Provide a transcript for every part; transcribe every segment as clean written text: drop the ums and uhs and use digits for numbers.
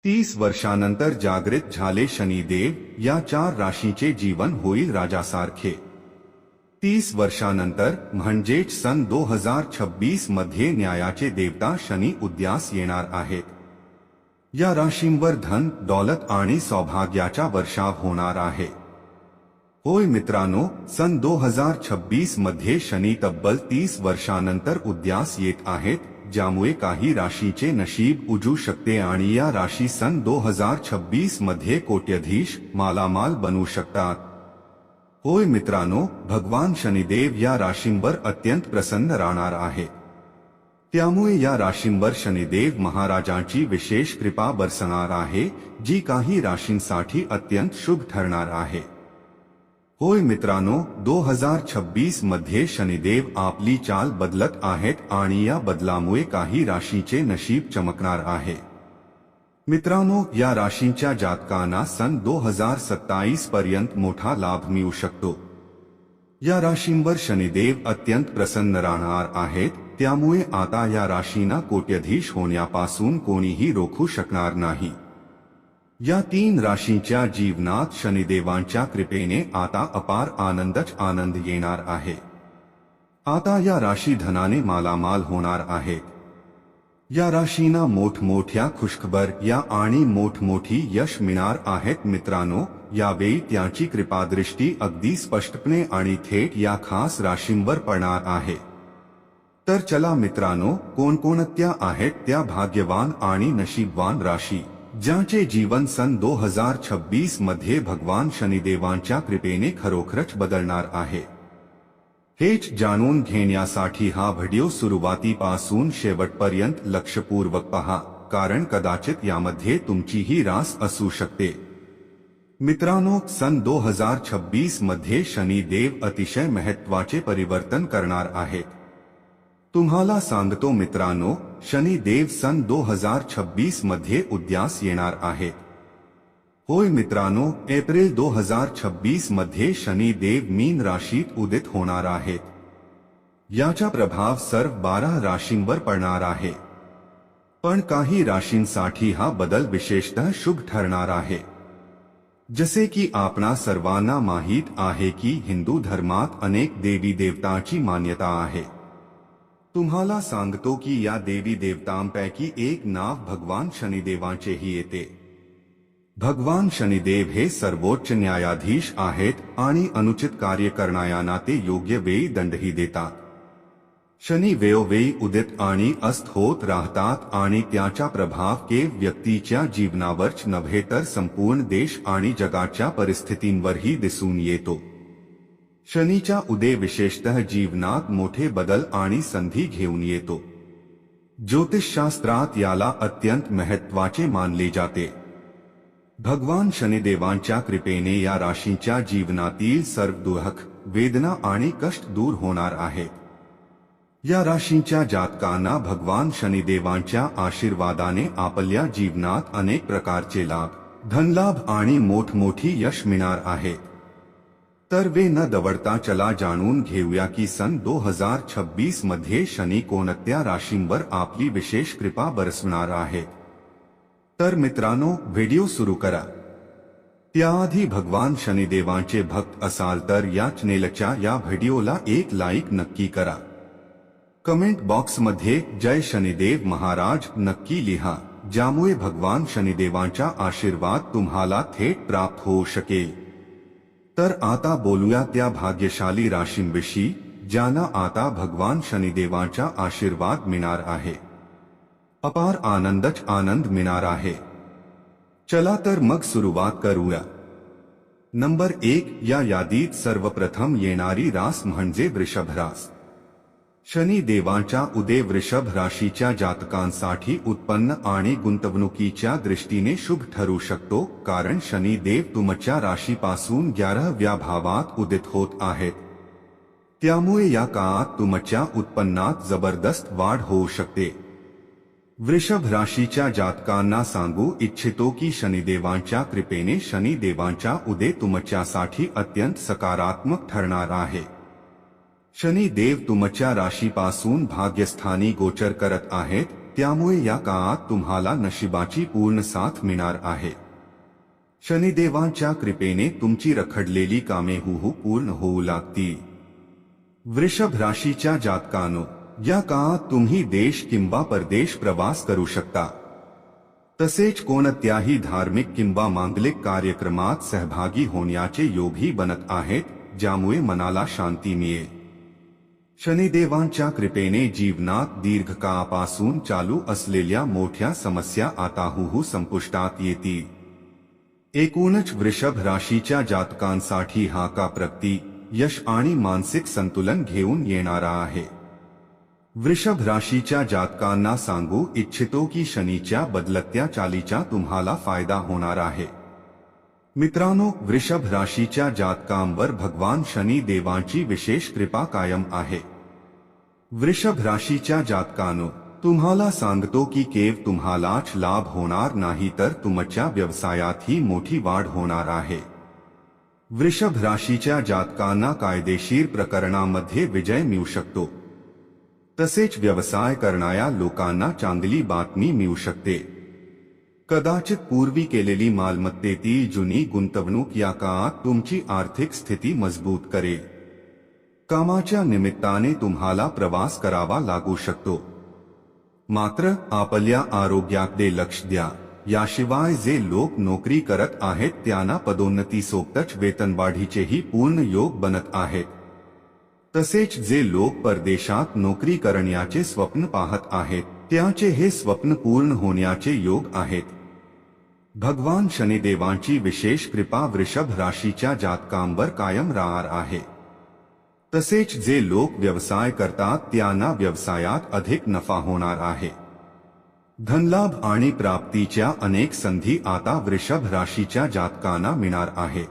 30 वर्षानंतर जागृत झाले शनिदेव, या 4 राशीचे जीवन होईल राजासारखे। 30 वर्षानंतर म्हणजेच सन 2026 मध्ये न्यायाचे देवता शनी उदयास येणार आहेत। या राशींवर धन, दौलत आणि सौभाग्याचा वर्षाव होणार आहे। होय मित्रांनो, सन 2026 मध्ये शनी तब्बल 30 वर्षानंतर उदयास येत आहेत, ज्यामुळे काही राशीचे नशीब उजळू शकते आणि या राशी सन 2026 मध्ये कोट्यधीश, मालामाल बनू शकतात। होय मित्रांनो, भगवान शनिदेव या राशींवर अत्यंत प्रसन्न राहणार आहे। त्यामुळे या राशींवर शनिदेव महाराजांची विशेष कृपा बरसणार आहे, जी काही राशींसाठी अत्यंत शुभ ठरणार आहे। होय मित्रांनो, 2026 मध्ये शनिदेव आपली चाल बदलत आहेत आणि या बदलामुळे काही राशीचे नशीब चमकणार आहे। मित्रांनो, या राशींच्या जातकांना सन 2027 पर्यंत मोठा लाभ मिळू शकतो। या राशींवर शनिदेव अत्यंत प्रसन्न राहणार आहेत, त्यामुळे आता या राशींना कोट्यधीश होण्यापासून कोणीही रोखू शकणार नाही। या 3 राशींच्या जीवनात शनिदेवांच्या कृपेने आता अपार आनंद येणार आहे। आता या राशी धनाने मालामाल होणार आहेत। या राशींना मोठमोठ्या खुशखबर या आणि मोठमोठी यश मिळणार आहेत। मित्रांनो, यावेळी त्यांची कृपादृष्टी अगदी स्पष्टपणे आणि थेट या खास राशींवर पडणार आहे। तर चला मित्रांनो, कोणकोणत्या आहेत त्या भाग्यवान आणि नशीबवान राशी, ज्यांचे जीवन सन 2026 मध्ये भगवान शनिदेवांच्या कृपेने खरोखरच बदलणार आहे। हेच जाणून घेण्यासाठी हा व्हिडिओ सुरुवातीपासून शेवटपर्यंत लक्षपूर्वक पहा, कारण कदाचित यामध्ये तुमचीही रास असू शकते। मित्रांनो, सन 2026 मध्ये शनिदेव अतिशय महत्त्वाचे परिवर्तन करणार आहेत। तुम्हाला सांगतो मित्रांनो, शनिदेव सन 2026 मध्ये उदयास येणार आहेत। होय मित्रांनो, एप्रिल 2026 मध्ये शनिदेव मीन राशीत उदित होणार आहेत। याचा प्रभाव सर्व 12 राशींवर पडणार आहे। पण काही राशींसाठी हा बदल विशेषतः शुभ ठरणार आहे। जसे की आपणा सर्वांना माहीत आहे की हिंदू धर्मात अनेक देवी देवतांची मान्यता आहे। तुम्हाला सांगतो की या देवी देवतांपैकी एक नाव भगवान शनिदेवांचेही येते। भगवान शनिदेव हे सर्वोच्च न्यायाधीश आहेत आणि अनुचित कार्य करणाऱ्यांना ते योग्य वेळी दंडही देतात। शनी वेळोवेळी उदित आणि अस्त होत राहतात आणि त्याचा प्रभाव केवळ व्यक्तीच्या जीवनावरच नव्हे तर संपूर्ण देश आणि जगाच्या परिस्थितींवरही दिसून येतो। शनीचा उदय विशेषतः जीवनात मोठे बदल आणि संधी घेऊन येतो। ज्योतिषशास्त्रात याला अत्यंत महत्त्वाचे मानले जाते। भगवान शनिदेवांच्या कृपेने या राशींच्या जीवनातील सर्व दुःख, वेदना आणि कष्ट दूर होणार आहेत। या राशींच्या जातकांना भगवान शनिदेवांच्या आशीर्वादाने आपल्या जीवनात अनेक प्रकारचे लाभ, धनलाभ आणि मोठमोठी यश मिळणार आहे। तर वे न दवडता चला जाणून घेऊया की सन 2026 मध्ये शनी कोणत्या राशींवर आपली विशेष कृपा बरसवणार आहे। तर मित्रांनो, व्हिडिओ सुरू करा। त्याआधी भगवान शनिदेवांचे भक्त असाल तर या चॅनेलच्या या व्हिडिओला एक लाईक नक्की करा। कमेंट बॉक्समध्ये जय शनिदेव महाराज नक्की लिहा, ज्यामुळे भगवान शनिदेवांचा आशीर्वाद तुम्हाला थेट प्राप्त होऊ शकेल। तर आता बोलूया त्या भाग्यशाली राशींविषयी, ज्यांना आता भगवान शनिदेवांचा आशीर्वाद मिळणार आहे। अपार आनंद मिळणार आहे। चला तर मग सुरुवात करूया। नंबर 1 या यादीत सर्वप्रथम येणारी रास म्हणजे वृषभ रास। शनिदेवांचा उदय वृषभ राशीच्या जातकांसाठी उत्पन्न आणि गुंतवणुकीच्या दृष्टीने शुभ ठरू शकतो, कारण शनिदेव तुमच्या राशीपासून 11व्या भावात उदित होत आहेत। त्यामुळे या काळात तुमच्या उत्पन्नात जबरदस्त वाढ होऊ शकते। वृषभ राशीच्या जातकांना सांगू इच्छितो की शनिदेवांच्या कृपेने शनिदेवांचा उदय तुमच्यासाठी अत्यंत सकारात्मक ठरणार आहे। शनिदेव तुमच्या राशीपासून भाग्यस्थानी गोचर करत आहेत, त्यामुळे या काळात तुम्हाला नशिबाची पूर्ण साथ मिळणार आहे. शनिदेवांच्या कृपेने तुमची रखडलेली कामे हूहू पूर्ण होऊ लागतील. वृषभ राशीच्या जातकांनो, या काळात तुम्ही देश किंवा परदेश प्रवास करू शकता. तसेच कोणत्याही धार्मिक किंवा मांगलिक कार्यक्रमात सहभागी होण्याचे योगही बनत आहेत, ज्यामुळे मनाला शांती मिळेल. शनिदेवांच्या कृपेने जीवनात दीर्घकाळापासून चालू असलेल्या मोठ्या समस्या आता हूहू संपुष्टात येतील. एकूणच वृषभ राशीच्या जातकांसाठी हा काळ प्रगती, यश आणि मानसिक संतुलन घेऊन येणारा आहे. वृषभ राशीच्या जातकांना सांगू इच्छितो की शनीच्या बदलत्या चालीचा तुम्हाला फायदा होणार आहे. मित्रांनो, वृषभ राशीच्या जातकांवर भगवान शनी देवांची विशेष कृपा कायम आहे. वृषभ राशीच्या जातकांनो, तुम्हाला सांगतो की केवळ तुम्हालाच लाभ होणार नाही तर तुमच्या व्यवसायातही मोठी वाढ होणार आहे. वृषभ राशीच्या जातकांना कायदेशीर प्रकरणामध्ये विजय मिळू शकतो. तसेच व्यवसाय करणाऱ्या लोकांना चांगली बातमी मिळू शकते. कदाचित पूर्वी केलेली मालमत्तेतील जुनी गुंतवणूक या काळात तुमची आर्थिक स्थिती मजबूत करेल. कामाच्या निमित्ताने तुम्हाला प्रवास करावा लागू शकतो. मात्र आपल्या आरोग्याकडे लक्ष द्या. याशिवाय जे लोक नोकरी करत आहेत त्यांना पदोन्नतीसोबतच वेतनवाढीचेही पूर्ण योग बनत आहेत. तसेच जे लोक परदेशात नोकरी करण्याचे स्वप्न पाहत आहेत त्यांचे हे स्वप्न पूर्ण होण्याचे योग आहेत. भगवान शनिदेवांची विशेष कृपा वृषभ राशीच्या जातकांवर कायम राहणार आहे. तसेच जे लोक व्यवसाय करतात त्यांना व्यवसायात अधिक नफा होणार आहे. धनलाभ आणि प्राप्तीच्या अनेक संधी आता वृषभ राशीच्या जातकांना मिळणार आहेत.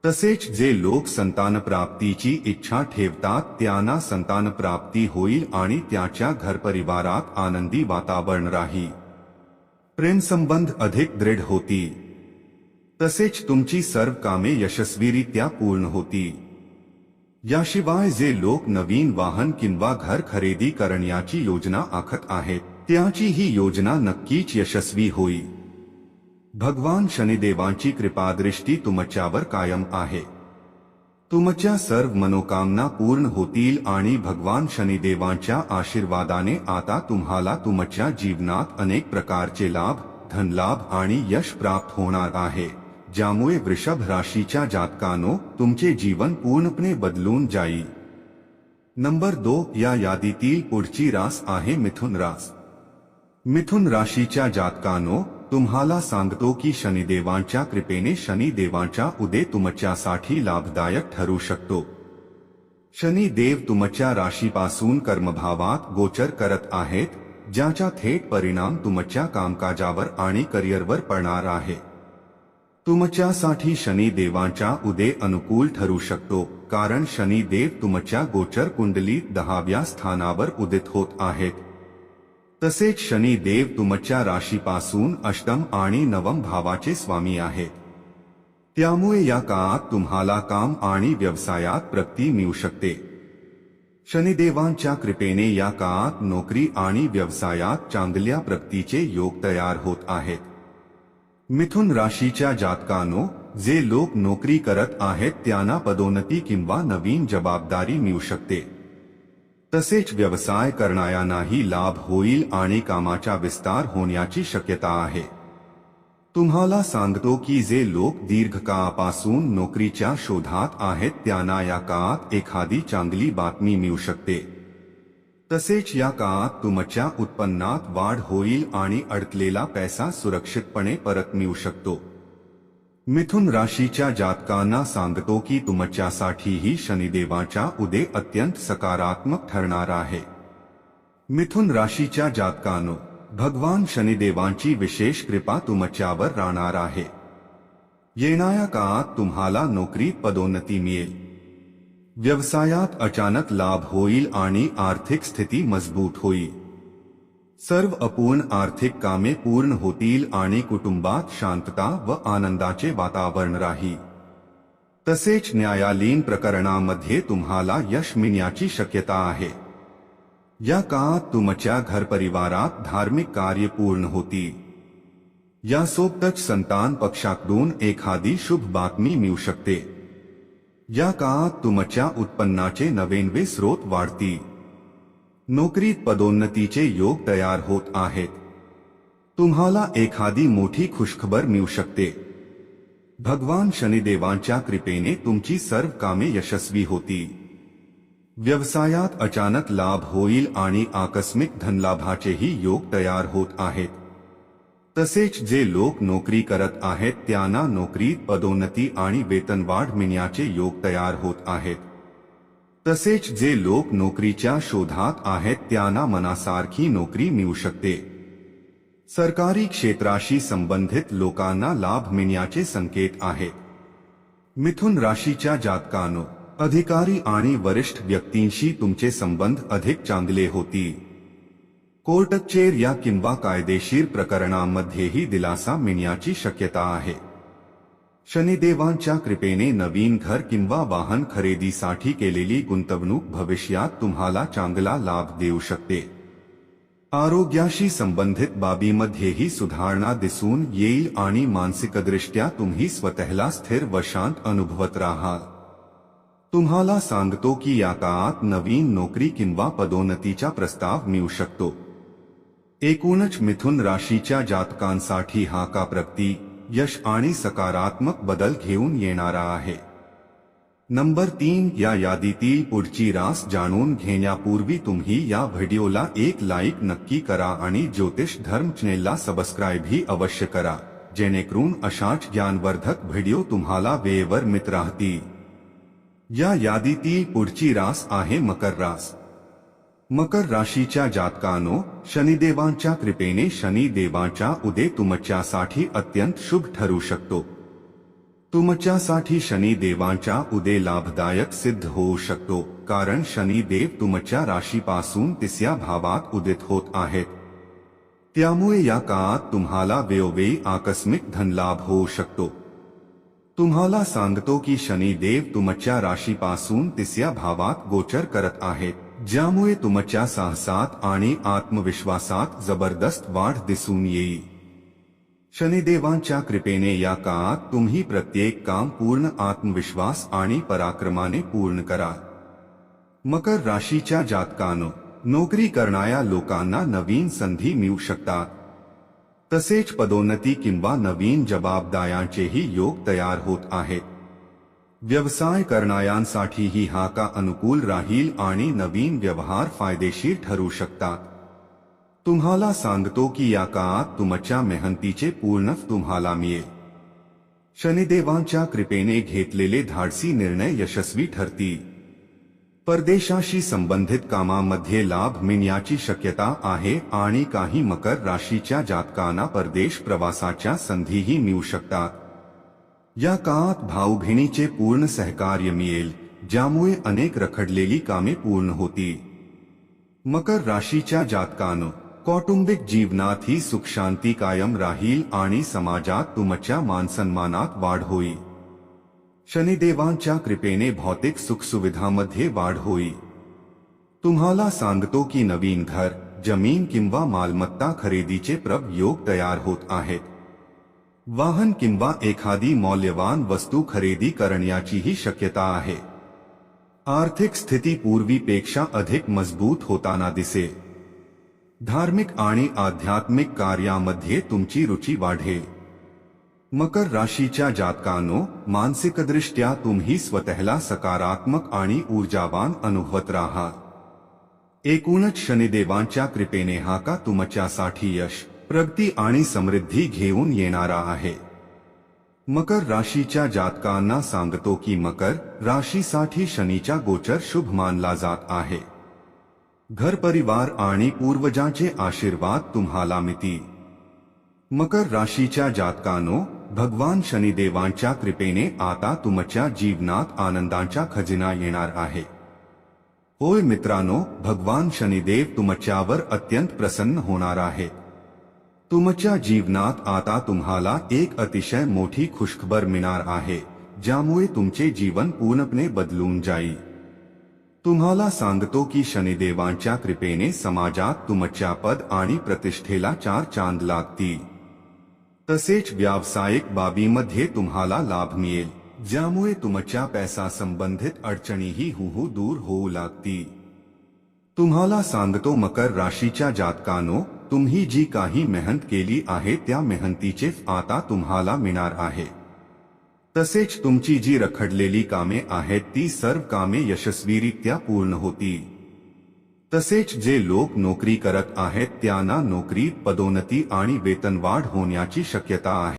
तसेच जे लोक संतानप्राप्तीची इच्छा ठेवतात त्यांना संतानप्राप्ती होईल आणि त्याच्या घरपरिवारात आनंदी वातावरण राहील. प्रेमसंबंध अधिक दृढ होतील. तसेच तुमची सर्व कामे यशस्वीरित्या पूर्ण होतील. याशिवाय जे लोक नवीन वाहन किंवा घर खरेदी करण्याची योजना आखत आहेत त्यांची ही योजना नक्कीच यशस्वी होईल. भगवान शनिदेवांची कृपादृष्टी तुमच्यावर कायम आहे. तुमच्या सर्व मनोकामना पूर्ण होतील आणि भगवान शनिदेवांच्या आशीर्वादाने आता तुम्हाला तुमच्या जीवनात अनेक प्रकारचे लाभ, धनलाभ आणि यश प्राप्त होणार आहे, ज्यामुळे वृषभ राशीच्या जातकांनो तुमचे जीवन पूर्णपणे बदलून जाईल. नंबर 2 या यादीतील पुढची रास आहे मिथुन रास. मिथुन राशीच्या जातकांनो, तुम्हाला सांगतो की शनिदेवांच्या कृपेने शनिदेवांचा उदय तुमच्यासाठी लाभदायक ठरू शकतो. शनिदेव तुमच्या राशीपासून कर्मभावात गोचर करत आहेत, ज्याचा थेट परिणाम तुमच्या कामकाजावर आणि करिअरवर पडणार आहे. तुमच्यासाठी शनिदेवांचा उदय अनुकूल ठरू शकतो, कारण शनिदेव तुमच्या गोचर कुंडलीत 10व्या स्थानावर उदित होत आहेत. तसेच शनिदेव तुमच्या राशीपासून अष्टम आणि नवम भावाचे स्वामी आहेत. त्यामुळे या काळात तुम्हाला काम आणि व्यवसायात प्रगती मिळू शकते. शनिदेवांच्या कृपेने या काळात नोकरी आणि व्यवसायात चांगल्या प्रगतीचे योग तयार होत आहेत. मिथुन राशीच्या जातकांनो, जे लोक नोकरी करत आहेत त्यांना पदोन्नती किंवा नवीन जबाबदारी मिळू शकते. तसेच व्यवसाय करणाऱ्यांनाही लाभ होईल आणि कामाचा विस्तार होण्याची शक्यता आहे. तुम्हाला सांगतो की जे लोक दीर्घकाळापासून नोकरीच्या शोधात आहेत त्यांना या काळात एखादी चांगली बातमी मिळू शकते. तसेच या काळात तुमच्या उत्पन्नात वाढ होईल आणि अडकलेला पैसा सुरक्षितपणे परत मिळू शकतो. मिथुन राशीच्या जातकांना सांगतो की तुमच्यासाठीही शनिदेवाचा उदय अत्यंत सकारात्मक ठरणार आहे. मिथुन राशीच्या जातकांनो, भगवान शनिदेवांची विशेष कृपा तुमच्यावर राहणार आहे. येणाऱ्या काळात तुम्हाला नोकरीत पदोन्नती मिळेल. व्यवसायात अचानक लाभ होईल आणि आर्थिक स्थिती मजबूत होईल. सर्व अपूर्ण आर्थिक कामे पूर्ण होतील आणि कुटुंबात शांतता व आनंदाचे वातावरण राहील. तसेच न्यायालयीन प्रकरणामध्ये तुम्हाला यश मिळण्याची शक्यता आहे. या काळात तुमच्या घरपरिवारात धार्मिक कार्य पूर्ण होतील. यासोबतच संतान पक्षाकडून एखादी शुभ बातमी मिळू शकते. या काळात तुमच्या उत्पन्नाचे नवे स्रोत वाढतील. नोकरीत पदोन्नतीचे योग तयार होत आहेत. तुम्हाला एखादी मोठी खुशखबर मिळू शकते. भगवान शनिदेवांच्या कृपेने तुमची सर्व कामे यशस्वी होतील. व्यवसायात अचानक लाभ होईल आणि आकस्मिक धनलाभाचेही योग तयार होत आहेत. तसेच जे लोक नोकरी करत आहेत त्यांना नोकरीत पदोन्नती आणि वेतनवाढ मिळण्याचे योग तयार होत आहेत. तसेच जे लोक नोकरीच्या शोधात आहेत त्यांना मनासारखी नोकरी मिळू शकते. सरकारी क्षेत्राशी संबंधित लोकांना लाभ मिळण्याचे संकेत आहेत. मिथुन राशीच्या जातकांनो, अधिकारी आणि वरिष्ठ व्यक्तींशी तुमचे संबंध अधिक चांगले होतील. कोर्ट कचेऱ्या किंवा कायदेशीर प्रकरणांमध्येही दिलासा मिळण्याची शक्यता आहे. शनिदेवांच्या कृपेने नवीन घर किंवा वाहन खरेदीसाठी केलेली गुंतवणूक भविष्यात तुम्हाला चांगला लाभ देऊ शकते. आरोग्याशी संबंधित बाबीमध्येही सुधारणा दिसून येईल आणि मानसिकदृष्ट्या तुम्ही स्वतःला स्थिर व शांत अनुभवत राहाल. तुम्हाला सांगतो की या काळात नवीन नोकरी किंवा पदोन्नतीचा प्रस्ताव मिळू शकतो. एकूणच मिथुन राशीच्या जातकांसाठी हा काळ प्रगती, यश आणि सकारात्मक बदल घेऊन येणारा आहे. नंबर 3 या यादीतील पुढची रास जाणून घेण्यापूर्वी तुम्ही या व्हिडिओला एक लाईक नक्की करा आणि ज्योतिष धर्म चॅनेलला सबस्क्राईबही अवश्य करा, जेणेकरून अशाच ज्ञानवर्धक व्हिडिओ तुम्हाला वेळेवर मिळत राहतील. या यादीतील पुढची रास आहे मकर रास. मकर राशीच्या जातकांनो, शनिदेवांच्या कृपेने शनिदेवांचा उदय तुमच्यासाठी अत्यंत शुभ ठरू शकतो. तुमच्यासाठी शनिदेवांचा उदय लाभदायक सिद्ध होऊ शकतो, कारण शनिदेव तुमच्या राशीपासून 3ऱ्या भावात उदित होत आहेत. त्यामुळे या काळात तुम्हाला वेळोवेळी आकस्मिक धनलाभ होऊ शकतो. तुम्हाला सांगतो की शनिदेव तुमच्या राशीपासून 3ऱ्या भावात गोचर करत आहेत, ज्यामुळे तुमच्या साहसात आणि आत्मविश्वासात जबरदस्त वाढ दिसून येईल. शनिदेवांच्या कृपेने या काळात तुम्ही प्रत्येक काम पूर्ण आत्मविश्वास आणि पराक्रमाने पूर्ण करा. मकर राशीच्या जातकांनो, नोकरी करणाऱ्या लोकांना नवीन संधी मिळू शकतात. तसेच पदोन्नती किंवा नवीन जबाबदाऱ्यांचेही योग तयार होत आहेत. व्यवसाय करणाऱ्यांसाठीही हा काळ अनुकूल राहील आणि नवीन व्यवहार फायदेशीर ठरू शकतात. तुम्हाला सांगतो की या काळात तुमच्या मेहनतीचे पूर्ण तुम्हाला मिळेल. शनिदेवांच्या कृपेने घेतलेले धाडसी निर्णय यशस्वी ठरतील. परदेशाशी संबंधित कामामध्ये लाभ मिळण्याची शक्यता आहे आणि काही मकर राशीच्या जातकांना परदेश प्रवासाच्या संधीही मिळू शकतात. या काळात भाऊ बहिणीचे पूर्ण सहकार्य मिळेल, ज्यामुळे अनेक रखडलेली कामे पूर्ण होतील. मकर राशीच्या जातकांनो, कौटुंबिक जीवनात ही सुख शांती कायम राहील आणि समाजात तुमच्या मानसन्मानात वाढ होईल. शनिदेवांच्या कृपेने भौतिक सुखसुविधांमध्ये वाढ होईल. तुम्हाला सांगतो की नवीन घर, जमीन किंवा मालमत्ता खरेदीचे प्रबळ योग तयार होत आहेत. वाहन किंवा एखादी मौल्यवान वस्तू खरेदी करण्याचीही शक्यता आहे. आर्थिक स्थिती पूर्वीपेक्षा अधिक मजबूत होताना दिसेल. धार्मिक आणि आध्यात्मिक कार्यामध्ये तुमची रुची वाढेल. मकर राशीच्या जातकांनो, मानसिकदृष्ट्या तुम्ही स्वतःला सकारात्मक आणि ऊर्जावान अनुभवत राहाल. एकूणच शनिदेवांच्या कृपेने हा काळ तुमच्यासाठी यश, प्रगती आणि समृद्धी घेऊन येणारा आहे. मकर राशीच्या जातकांना सांगतो की मकर राशीसाठी शनीचा गोचर शुभ मानला जात आहे. घर परिवार आणि पूर्वजांचे आशीर्वाद तुम्हाला मिळतील. मकर राशीच्या जातकांनो, भगवान शनिदेवांच्या कृपेने आता तुमच्या जीवनात आनंदाचा खजिना येणार आहे. होय मित्रांनो, भगवान शनिदेव तुमच्यावर अत्यंत प्रसन्न होणार आहे. तुमच्या जीवनात आता तुम्हाला एक अतिशय मोठी खुशखबर मिळणार आहे, ज्यामुळे तुमचे जीवन पूर्णपणे बदलून जाईल. तुम्हाला सांगतो की शनिदेवांच्या कृपेने समाजात तुमच्या पद आणि प्रतिष्ठेला 4 चांद लागतील. तसेच व्यावसायिक बाबीमध्ये तुम्हाला लाभ मिळेल, ज्यामुळे तुमच्या पैसा संबंधित अडचणीही हळूहळू दूर होऊ लागतील. तुम्हाला सांगतो मकर राशीच्या जातकांनो, तुम्ही जी काही मेहनत केली आहे त्या मेहनतीचे आता तुम्हाला मिळणार आहे. तसेच तुमची जी रखडलेली कामे आहेत ती सर्व कामे यशस्वीरित्या पूर्ण होतील. तसेच जे लोक नोकरी करत आहेत त्यांना नोकरीत पदोन्नती आणि वेतनवाढ होण्याची शक्यता आहे.